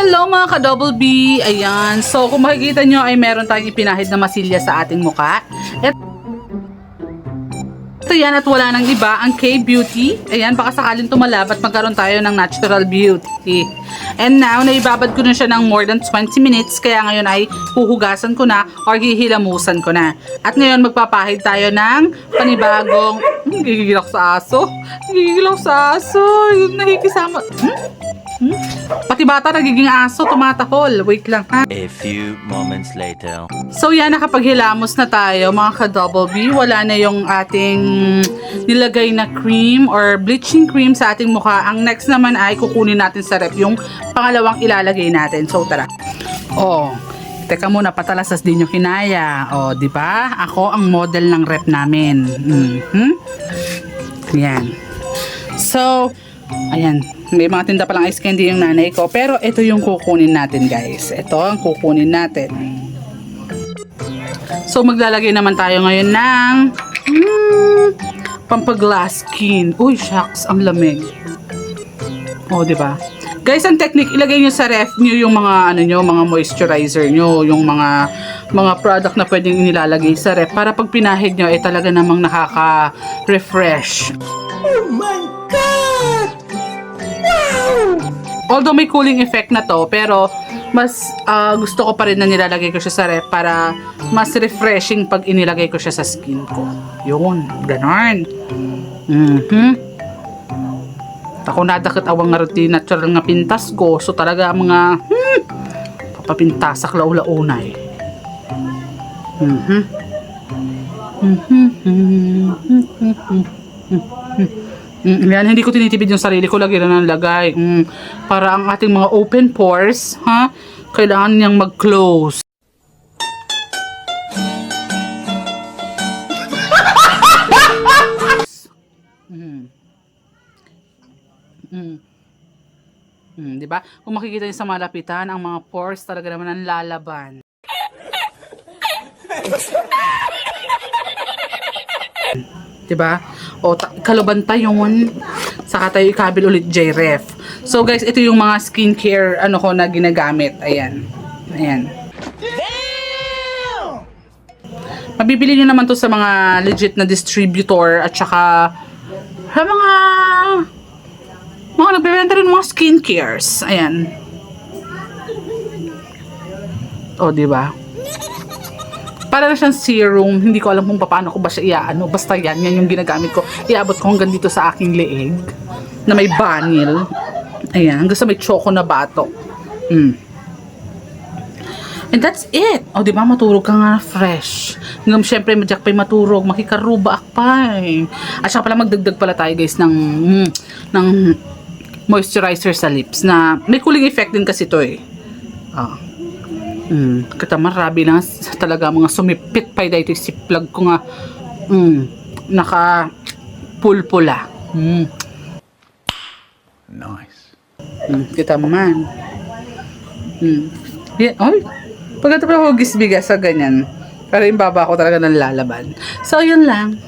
Hello mga ka-double B! Ayan, so kung makikita nyo ay meron tayong ipinahid na masilya sa ating muka. Ito yan at wala nang iba, ang K-Beauty. Ayan, baka sakaling tumalab at magkaroon tayo ng natural beauty. And now, naibabad ko na siya ng more than 20 minutes, kaya ngayon ay huhugasan ko na or hihilamusan ko na. At ngayon magpapahid tayo ng panibagong... Gigigil ako sa aso. Gigigil ako sa aso. Nakikisama... Pati bata nagiging aso, tumatahol. Wait lang ha. A few moments later. So yan, nakapaghilamos na tayo mga ka-double B. Wala na yung ating nilagay na cream or bleaching cream sa ating mukha. Ang next naman ay kukunin natin sa ref yung pangalawang ilalagay natin. So tara. Oh, teka muna, patalasas din yung kinaya. Oh, di ba? Ako ang model ng ref namin. Yan. So, ayan. May mga tinda palang ice candy yung nanay ko. Pero ito yung kukunin natin, guys. Ito ang kukunin natin. So, maglalagay naman tayo ngayon ng pampaglass skin. Uy, shucks, ang lamig. Oh, di ba? Guys, ang technique, ilagay nyo sa ref nyo yung mga, ano nyo, mga moisturizer nyo, yung mga product na pwedeng inilalagay sa ref para pag pinahid nyo, eh talaga namang nakaka-refresh. Oh my God! Although may cooling effect na to, pero mas gusto ko pa rin na nilalagay ko siya sa ref para mas refreshing pag inilagay ko siya sa skin ko. Yun, ganon. Ako nadakit awang nga rin natural nga pintas ko. So talaga mga papapintasak laula-unay. Yan, hindi ko tinitipid yung sarili ko, lagi na nalagay. Para ang ating mga open pores, kailangan niyang mag-close. Diba? Kung makikita niyo sa malapitan, ang mga pores talaga naman ang lalaban. Diba? O, kalubanta yun. Saka tayo ikabil ulit J-Ref. So guys, ito yung mga skincare ano ko na ginagamit. Ayan. Ayan. Mabibili nyo naman to sa mga legit na distributor at saka sa mga nagbebenta rin mga skincares. Ayan. O, diba? Para na siyang serum. Hindi ko alam kung paano ko ba siya iaano. Basta yan yung ginagamit ko. Iabot ko hanggang dito sa aking leeg. Na may vanil. Ayan. Hanggang sa may choco na bato. And that's it. O, diba? Maturog ka nga fresh. Hanggang syempre, madyak pa'y maturog. Makikaruba pa eh. At saka pala magdagdag pala tayo guys ng moisturizer sa lips. Na may cooling effect din kasi to eh. Katama, rabi lang talaga mga sumipit pa dito si plug ko nga naka pulpula. Nice. Kita man. Ay, pagkatapos ako gisbigas sa ganyan. Pero yung baba ko talaga nalalaban. So, yun lang.